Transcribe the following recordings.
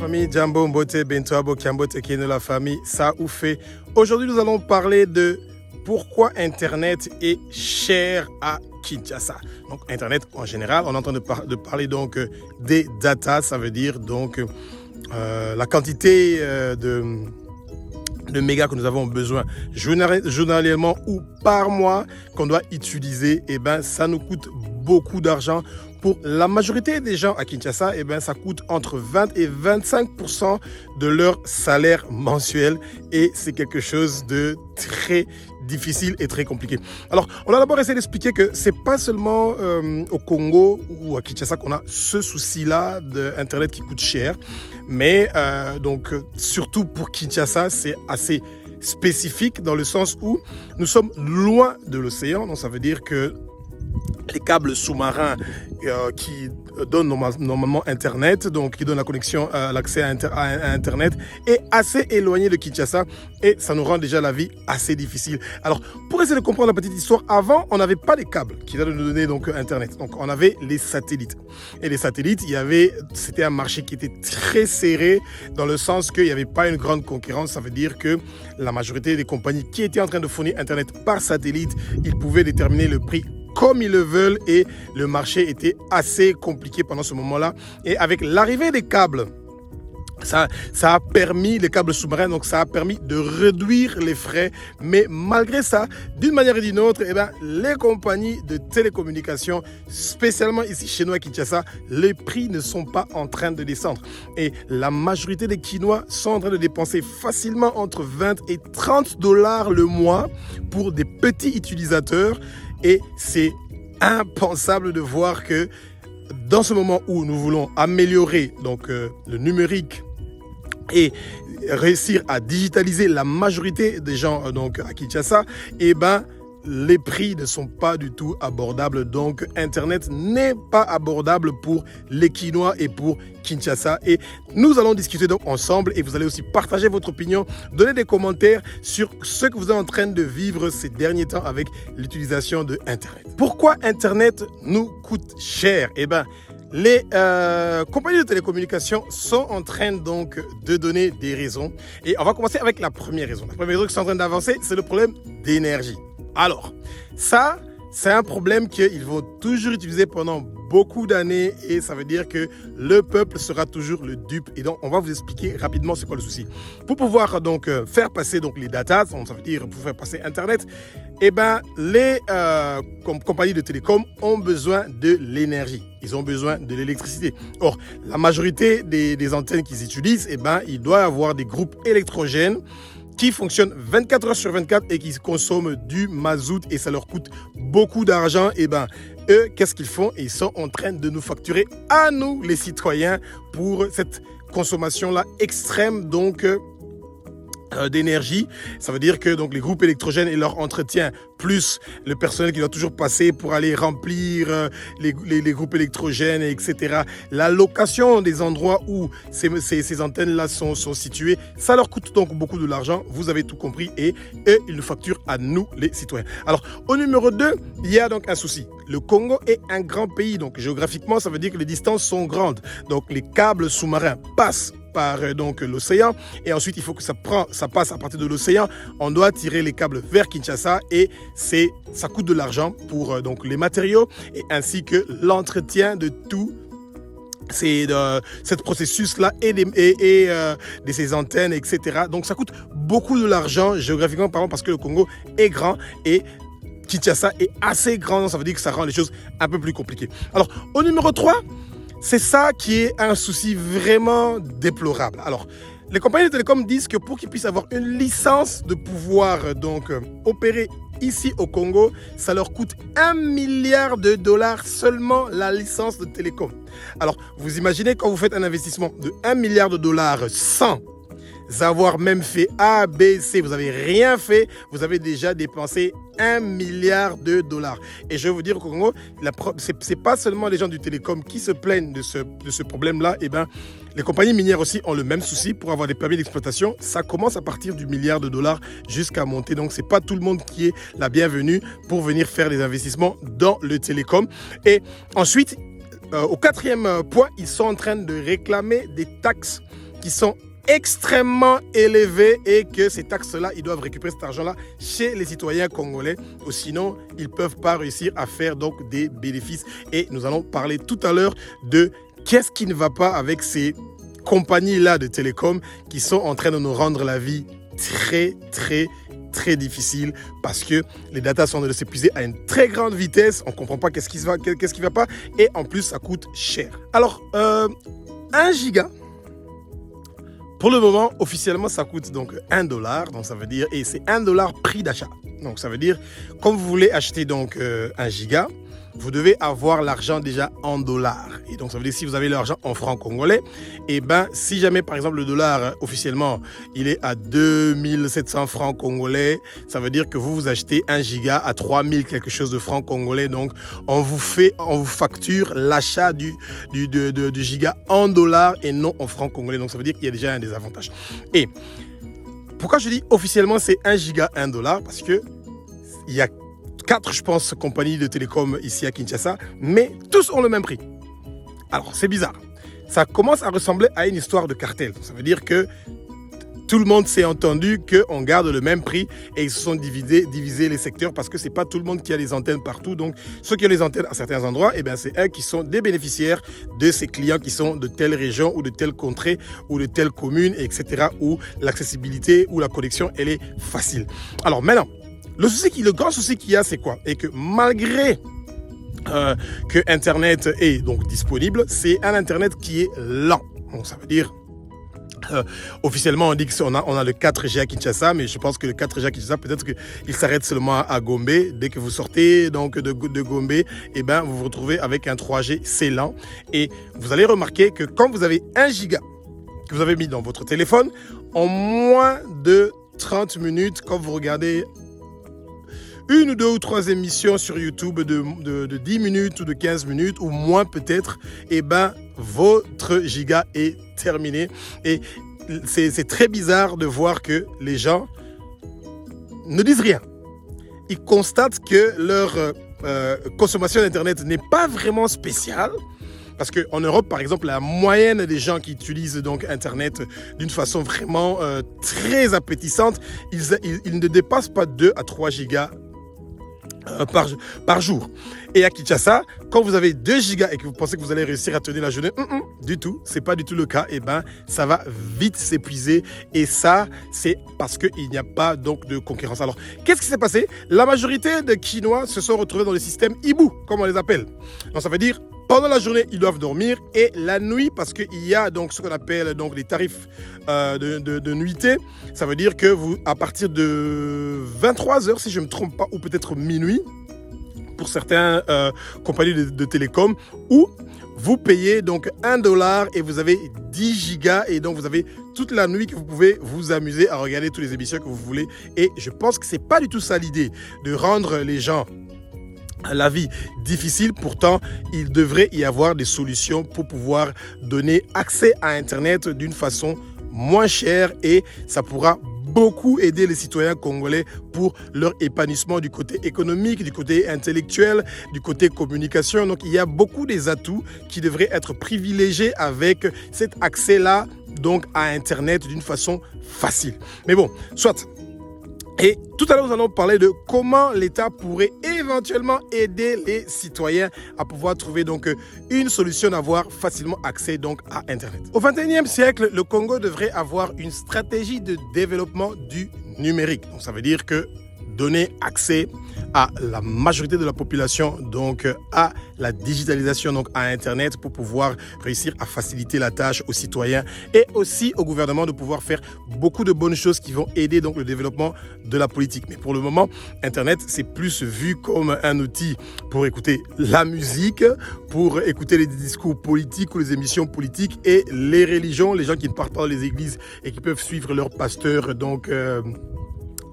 famille Jambo Mbote Bentoabo Kiambote Keno, la famille Saoufé. Aujourd'hui, nous allons parler de pourquoi Internet est cher à Kinshasa. Donc, Internet en général, on est en train de parler donc des data, ça veut dire donc la quantité de mégas que nous avons besoin journalièrement ou par mois qu'on doit utiliser. Et ben, ça nous coûte beaucoup d'argent. Pour la majorité des gens à Kinshasa, eh ben, ça coûte entre 20 et 25% de leur salaire mensuel et c'est quelque chose de très difficile et très compliqué. Alors, on a d'abord essayé d'expliquer que c'est pas seulement au Congo ou à Kinshasa qu'on a ce souci-là d'Internet qui coûte cher, mais donc surtout pour Kinshasa, c'est assez spécifique dans le sens où nous sommes loin de l'océan, donc ça veut dire que les câbles sous-marins qui donnent normalement Internet, donc qui donnent la connexion, l'accès à Internet, est assez éloigné de Kinshasa et ça nous rend déjà la vie assez difficile. Alors, pour essayer de comprendre la petite histoire, avant, on n'avait pas les câbles qui allaient nous donner donc Internet. Donc, on avait les satellites. Et les satellites, c'était un marché qui était très serré dans le sens qu'il n'y avait pas une grande concurrence. Ça veut dire que la majorité des compagnies qui étaient en train de fournir Internet par satellite, ils pouvaient déterminer le prix comme ils le veulent et le marché était assez compliqué pendant ce moment-là. Et avec l'arrivée des câbles, ça a permis, les câbles sous-marins, donc ça a permis de réduire les frais. Mais malgré ça, d'une manière ou d'une autre, eh ben, les compagnies de télécommunications, spécialement ici chez nous à Kinshasa, les prix ne sont pas en train de descendre. Et la majorité des Kinois sont en train de dépenser facilement entre 20 et 30 $ le mois pour des petits utilisateurs. Et c'est impensable de voir que dans ce moment où nous voulons améliorer donc, le numérique et réussir à digitaliser la majorité des gens donc, à Kinshasa, eh ben, les prix ne sont pas du tout abordables. Donc, Internet n'est pas abordable pour les Kinois et pour Kinshasa. Et nous allons discuter donc ensemble et vous allez aussi partager votre opinion, donner des commentaires sur ce que vous êtes en train de vivre ces derniers temps avec l'utilisation de Internet. Pourquoi Internet nous coûte cher? Eh bien, les compagnies de télécommunications sont en train donc de donner des raisons. Et on va commencer avec la première raison. La première raison qui sont en train d'avancer, c'est le problème d'énergie. Alors, ça, c'est un problème qu'ils vont toujours utiliser pendant beaucoup d'années et ça veut dire que le peuple sera toujours le dupe. Et donc, on va vous expliquer rapidement c'est quoi le souci. Pour pouvoir donc faire passer donc, les datas, ça veut dire pour faire passer Internet, eh ben, les compagnies de télécom ont besoin de l'énergie. Ils ont besoin de l'électricité. Or, la majorité des antennes qu'ils utilisent, eh ben, il doit y avoir des groupes électrogènes qui fonctionnent 24 heures sur 24 et qui consomment du mazout et ça leur coûte beaucoup d'argent. Et ben, eux, qu'est-ce qu'ils font? Ils sont en train de nous facturer à nous, les citoyens, pour cette consommation-là extrême, donc d'énergie. Ça veut dire que donc, les groupes électrogènes et leur entretien, plus le personnel qui doit toujours passer pour aller remplir les groupes électrogènes, etc. La location des endroits où ces antennes-là sont situées, ça leur coûte donc beaucoup de l'argent. Vous avez tout compris et eux, ils nous facturent à nous, les citoyens. Alors, au numéro 2, il y a donc un souci. Le Congo est un grand pays, donc géographiquement, ça veut dire que les distances sont grandes. Donc, les câbles sous-marins passent par donc l'océan et ensuite il faut que ça passe à partir de l'océan. On doit tirer les câbles vers Kinshasa et ça coûte de l'argent pour donc les matériaux et ainsi que l'entretien de tout ce processus-là et de ces antennes, etc. Donc ça coûte beaucoup de l'argent géographiquement parlant parce que le Congo est grand et Kinshasa est assez grand, ça veut dire que ça rend les choses un peu plus compliquées. Alors au numéro 3, c'est ça qui est un souci vraiment déplorable. Alors, les compagnies de télécom disent que pour qu'ils puissent avoir une licence de pouvoir donc opérer ici au Congo, ça leur coûte 1 milliard de $ seulement la licence de télécom. Alors, vous imaginez quand vous faites un investissement de 1 milliard de $ sans avoir même fait A, B, C, vous n'avez rien fait, vous avez déjà dépensé 1 milliard de $. Et je vais vous dire au Congo, c'est pas seulement les gens du télécom qui se plaignent de ce problème-là, et ben, les compagnies minières aussi ont le même souci pour avoir des permis d'exploitation. Ça commence à partir du milliard de $ jusqu'à monter. Donc, c'est pas tout le monde qui est la bienvenue pour venir faire des investissements dans le télécom. Et ensuite, au 4e point, ils sont en train de réclamer des taxes qui sont extrêmement élevées et que ces taxes-là, ils doivent récupérer cet argent-là chez les citoyens congolais, ou sinon, ils ne peuvent pas réussir à faire donc des bénéfices. Et nous allons parler tout à l'heure de qu'est-ce qui ne va pas avec ces compagnies-là de télécom qui sont en train de nous rendre la vie très difficile parce que les datas sont en train de s'épuiser à une très grande vitesse. On ne comprend pas qu'est-ce qui va pas et en plus, ça coûte cher. Alors, 1 giga, pour le moment, officiellement, ça coûte donc $1. Donc, ça veut dire, et c'est $1 prix d'achat. Donc, ça veut dire, quand vous voulez acheter donc 1 giga, vous devez avoir l'argent déjà en dollars. Et donc, ça veut dire si vous avez l'argent en francs congolais, et ben, si jamais, par exemple, le dollar, officiellement, il est à 2700 francs congolais, ça veut dire que vous achetez 1 giga à 3000 quelque chose de francs congolais. Donc, on vous facture l'achat du giga en dollars et non en francs congolais. Donc, ça veut dire qu'il y a déjà un désavantage. Et pourquoi je dis officiellement c'est 1 giga $1? Parce que il y a 4, je pense, compagnies de télécom ici à Kinshasa, mais tous ont le même prix. Alors, c'est bizarre. Ça commence à ressembler à une histoire de cartel. Ça veut dire que tout le monde s'est entendu qu'on garde le même prix et ils se sont divisés les secteurs parce que ce n'est pas tout le monde qui a les antennes partout. Donc, ceux qui ont les antennes à certains endroits, eh bien, c'est eux qui sont des bénéficiaires de ces clients qui sont de telle région ou de telle contrée ou de telle commune, etc., où l'accessibilité ou la connexion, elle est facile. Alors, maintenant, le grand souci qu'il y a, c'est quoi? Et que malgré que Internet est donc disponible, c'est un Internet qui est lent. Donc, ça veut dire, officiellement, on dit qu'on a le 4G à Kinshasa, mais je pense que le 4G à Kinshasa, peut-être qu'il s'arrête seulement à Gombe. Dès que vous sortez donc de Gombe, eh ben, vous vous retrouvez avec un 3G, c'est lent. Et vous allez remarquer que quand vous avez 1 giga que vous avez mis dans votre téléphone, en moins de 30 minutes, quand vous regardez 1 ou 2 ou 3 émissions sur YouTube de 10 minutes ou de 15 minutes ou moins peut-être, eh ben, votre giga est terminé. Et c'est très bizarre de voir que les gens ne disent rien. Ils constatent que leur consommation d'Internet n'est pas vraiment spéciale. Parce qu'en Europe, par exemple, la moyenne des gens qui utilisent donc Internet d'une façon vraiment très appétissante, ils ne dépassent pas 2 à 3 gigas par jour. Et à Kinshasa, quand vous avez 2 gigas et que vous pensez que vous allez réussir à tenir la journée, du tout, c'est pas du tout le cas. Et ben, ça va vite s'épuiser. Et ça, c'est parce qu'il n'y a pas donc de concurrence. Alors, qu'est-ce qui s'est passé? La majorité des Kinois se sont retrouvés dans le système Ibu, comme on les appelle. Donc, ça veut dire pendant la journée, ils doivent dormir et la nuit, parce qu'il y a donc ce qu'on appelle donc les tarifs de nuitée. Ça veut dire que vous, à partir de 23h, si je ne me trompe pas, ou peut-être minuit, pour certaines compagnies de télécom, où vous payez donc $1 et vous avez 10 gigas et donc vous avez toute la nuit que vous pouvez vous amuser à regarder toutes les émissions que vous voulez. Et je pense que c'est pas du tout ça l'idée de rendre les gens la vie difficile. Pourtant, il devrait y avoir des solutions pour pouvoir donner accès à Internet d'une façon moins chère et ça pourra beaucoup aider les citoyens congolais pour leur épanouissement du côté économique, du côté intellectuel, du côté communication. Donc, il y a beaucoup des atouts qui devraient être privilégiés avec cet accès-là donc à Internet d'une façon facile. Mais bon, soit. Et tout à l'heure, nous allons parler de comment l'État pourrait éventuellement aider les citoyens à pouvoir trouver donc une solution d'avoir facilement accès donc à Internet. Au XXIe siècle, le Congo devrait avoir une stratégie de développement du numérique. Donc, ça veut dire que donner accès à la majorité de la population, donc à la digitalisation, donc à Internet, pour pouvoir réussir à faciliter la tâche aux citoyens et aussi au gouvernement de pouvoir faire beaucoup de bonnes choses qui vont aider donc le développement de la politique. Mais pour le moment, Internet, c'est plus vu comme un outil pour écouter la musique, pour écouter les discours politiques ou les émissions politiques et les religions, les gens qui ne partent pas dans les églises et qui peuvent suivre leur pasteur, donc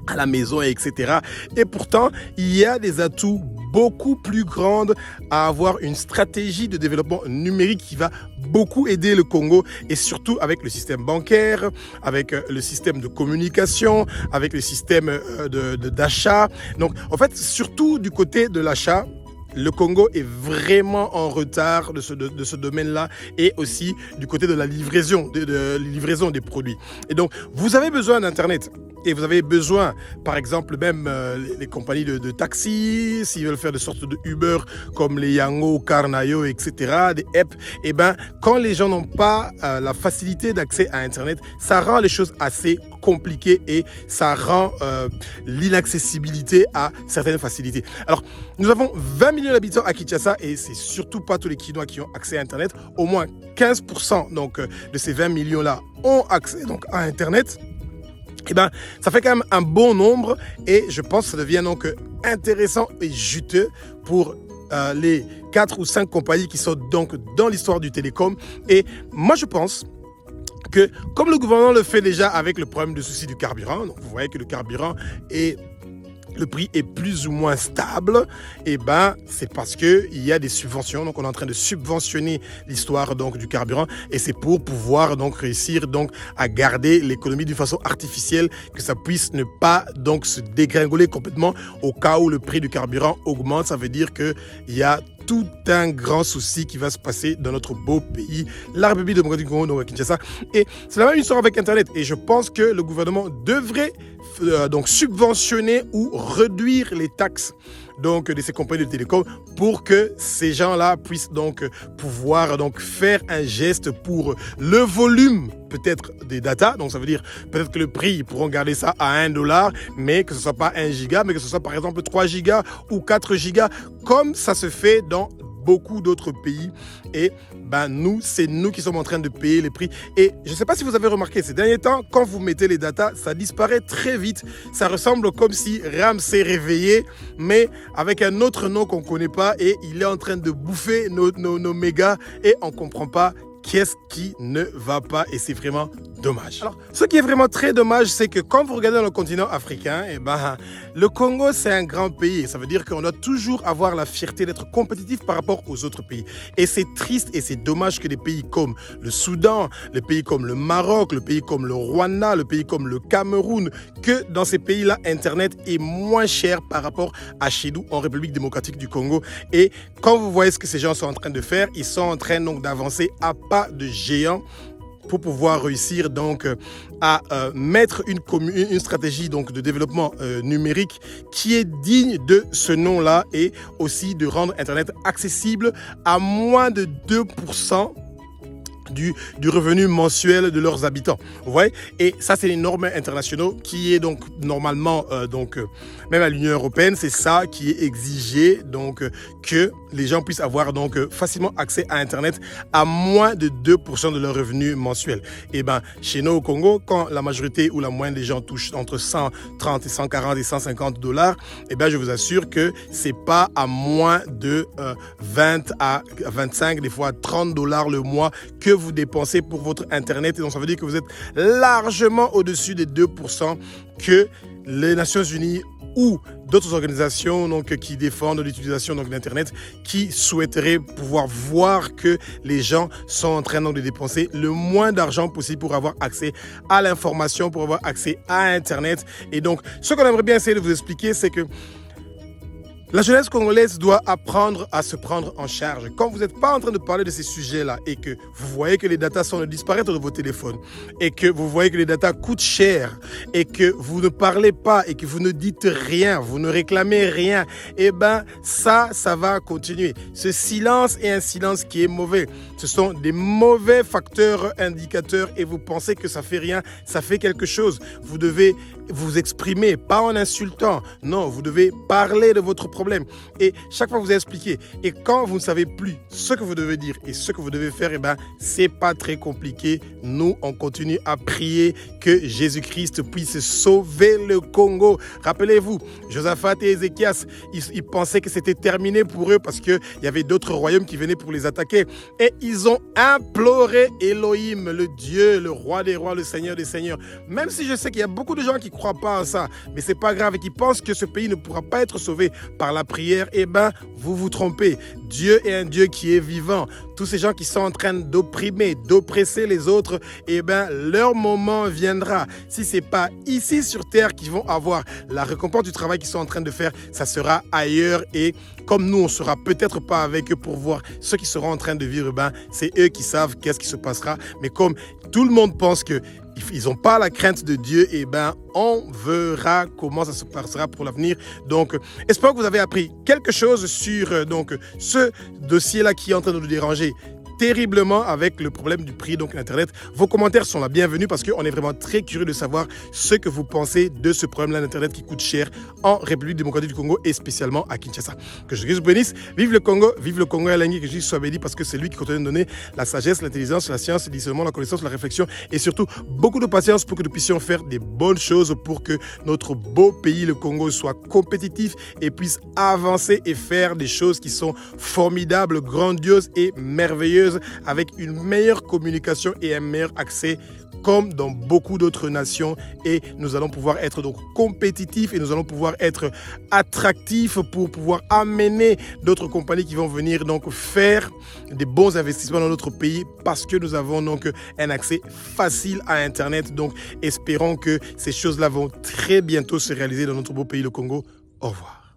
à la maison, etc. Et pourtant, il y a des atouts beaucoup plus grands à avoir une stratégie de développement numérique qui va beaucoup aider le Congo et surtout avec le système bancaire, avec le système de communication, avec le système d'achat. Donc, en fait, surtout du côté de l'achat, le Congo est vraiment en retard de ce domaine-là et aussi du côté de la livraison, de livraison des produits. Et donc, vous avez besoin d'Internet. Et vous avez besoin, par exemple, même les compagnies de taxi, s'ils veulent faire des sortes de Uber comme les Yango, Carnayo, etc., des apps, et ben, quand les gens n'ont pas la facilité d'accès à Internet, ça rend les choses assez compliquées et ça rend l'inaccessibilité à certaines facilités. Alors, nous avons 20 millions d'habitants à Kinshasa et c'est surtout pas tous les Kinois qui ont accès à Internet. Au moins 15% donc, de ces 20 millions-là ont accès donc, à Internet. Eh ben, ça fait quand même un bon nombre et je pense que ça devient donc intéressant et juteux pour les 4 ou 5 compagnies qui sont donc dans l'histoire du télécom. Et moi, je pense que comme le gouvernement le fait déjà avec le problème de souci du carburant, donc vous voyez que le carburant est... le prix est plus ou moins stable, et ben c'est parce que il y a des subventions. Donc on est en train de subventionner l'histoire donc du carburant et c'est pour pouvoir donc réussir donc à garder l'économie d'une façon artificielle, que ça puisse ne pas donc se dégringoler complètement au cas où le prix du carburant augmente. Ça veut dire que il y a tout un grand souci qui va se passer dans notre beau pays, la République démocratique du Congo, donc à Kinshasa. Et c'est la même histoire avec Internet. Et je pense que le gouvernement devrait donc subventionner ou réduire les taxes donc de ces compagnies de télécom pour que ces gens-là puissent donc pouvoir donc faire un geste pour le volume peut-être des data. Donc ça veut dire peut-être que le prix, ils pourront garder ça à $1, mais que ce ne soit pas 1 giga, mais que ce soit par exemple 3 gigas ou 4 gigas, comme ça se fait dans beaucoup d'autres pays. Et ben c'est nous qui sommes en train de payer les prix. Et je ne sais pas si vous avez remarqué, ces derniers temps, quand vous mettez les datas, ça disparaît très vite. Ça ressemble comme si RAM s'est réveillé, mais avec un autre nom qu'on ne connaît pas, et il est en train de bouffer nos mégas, et on ne comprend pas qu'est-ce qui ne va pas, et c'est vraiment dommage. Alors, ce qui est vraiment très dommage, c'est que quand vous regardez dans le continent africain, eh ben, le Congo, c'est un grand pays. Ça veut dire qu'on doit toujours avoir la fierté d'être compétitif par rapport aux autres pays. Et c'est triste et c'est dommage que des pays comme le Soudan, les pays comme le Maroc, le pays comme le Rwanda, le pays comme le Cameroun, que dans ces pays-là, Internet est moins cher par rapport à chez nous, en République démocratique du Congo. Et quand vous voyez ce que ces gens sont en train de faire, ils sont en train donc d'avancer à pas de géant pour pouvoir réussir donc à mettre une stratégie donc de développement numérique qui est digne de ce nom-là et aussi de rendre Internet accessible à moins de 2% du revenu mensuel de leurs habitants. Vous voyez? Et ça, c'est les normes internationaux qui est donc normalement, même à l'Union européenne, c'est ça qui est exigé, donc que les gens puissent avoir donc facilement accès à Internet à moins de 2% de leur revenu mensuel. Et ben, chez nous au Congo, quand la majorité ou la moyenne des gens touchent entre 130 et 140 et 150 $, et ben, je vous assure que c'est pas à moins de 20 à 25, des fois 30 $ le mois que vous dépensez pour votre Internet. Et donc, ça veut dire que vous êtes largement au-dessus des 2% que les Nations Unies ou d'autres organisations donc, qui défendent l'utilisation donc, d'Internet, qui souhaiteraient pouvoir voir que les gens sont en train donc, de dépenser le moins d'argent possible pour avoir accès à l'information, pour avoir accès à Internet. Et donc, ce qu'on aimerait bien essayer de vous expliquer, c'est que la jeunesse congolaise doit apprendre à se prendre en charge. Quand vous n'êtes pas en train de parler de ces sujets-là et que vous voyez que les datas sont de disparaître de vos téléphones et que vous voyez que les datas coûtent cher et que vous ne parlez pas et que vous ne dites rien, vous ne réclamez rien, eh ben ça va continuer. Ce silence est un silence qui est mauvais. Ce sont des mauvais facteurs indicateurs et vous pensez que ça fait rien, ça fait quelque chose. Vous devez vous exprimer, pas en insultant. Non, vous devez parler de votre problème. Et chaque fois, vous expliquez. Et quand vous ne savez plus ce que vous devez dire et ce que vous devez faire, eh ben, c'est pas très compliqué. Nous, on continue à prier que Jésus-Christ puisse sauver le Congo. Rappelez-vous, Josaphat et Ézéchias, ils pensaient que c'était terminé pour eux parce qu'il y avait d'autres royaumes qui venaient pour les attaquer. Et ils ont imploré Elohim, le Dieu, le roi des rois, le Seigneur des seigneurs. Même si je sais qu'il y a beaucoup de gens qui ne croient pas à ça, mais c'est pas grave et qui pensent que ce pays ne pourra pas être sauvé par par la prière, eh bien, vous vous trompez. Dieu est un Dieu qui est vivant. Tous ces gens qui sont en train d'opprimer, d'oppresser les autres, eh bien, leur moment viendra. Si ce n'est pas ici sur terre qu'ils vont avoir la récompense du travail qu'ils sont en train de faire, ça sera ailleurs. Et comme nous, on ne sera peut-être pas avec eux pour voir ce qu'ils seront en train de vivre, ben, c'est eux qui savent qu'est-ce qui se passera. Mais comme tout le monde pense que ils n'ont pas la crainte de Dieu, et ben on verra comment ça se passera pour l'avenir. Donc, j'espère que vous avez appris quelque chose sur ce dossier-là qui est en train de nous déranger terriblement avec le problème du prix, donc Internet. Vos commentaires sont la bienvenue parce qu'on est vraiment très curieux de savoir ce que vous pensez de ce problème-là d'Internet qui coûte cher en République démocratique du Congo et spécialement à Kinshasa. Que Jésus vous bénisse. Vive le Congo et l'Angui, que Jésus soit béni parce que c'est lui qui continue de donner la sagesse, l'intelligence, la science, le discernement, la connaissance, la réflexion et surtout beaucoup de patience pour que nous puissions faire des bonnes choses pour que notre beau pays, le Congo, soit compétitif et puisse avancer et faire des choses qui sont formidables, grandioses et merveilleuses, avec une meilleure communication et un meilleur accès comme dans beaucoup d'autres nations, et nous allons pouvoir être donc compétitifs et nous allons pouvoir être attractifs pour pouvoir amener d'autres compagnies qui vont venir donc faire des bons investissements dans notre pays parce que nous avons donc un accès facile à Internet. Donc espérons que ces choses-là vont très bientôt se réaliser dans notre beau pays, le Congo. Au revoir.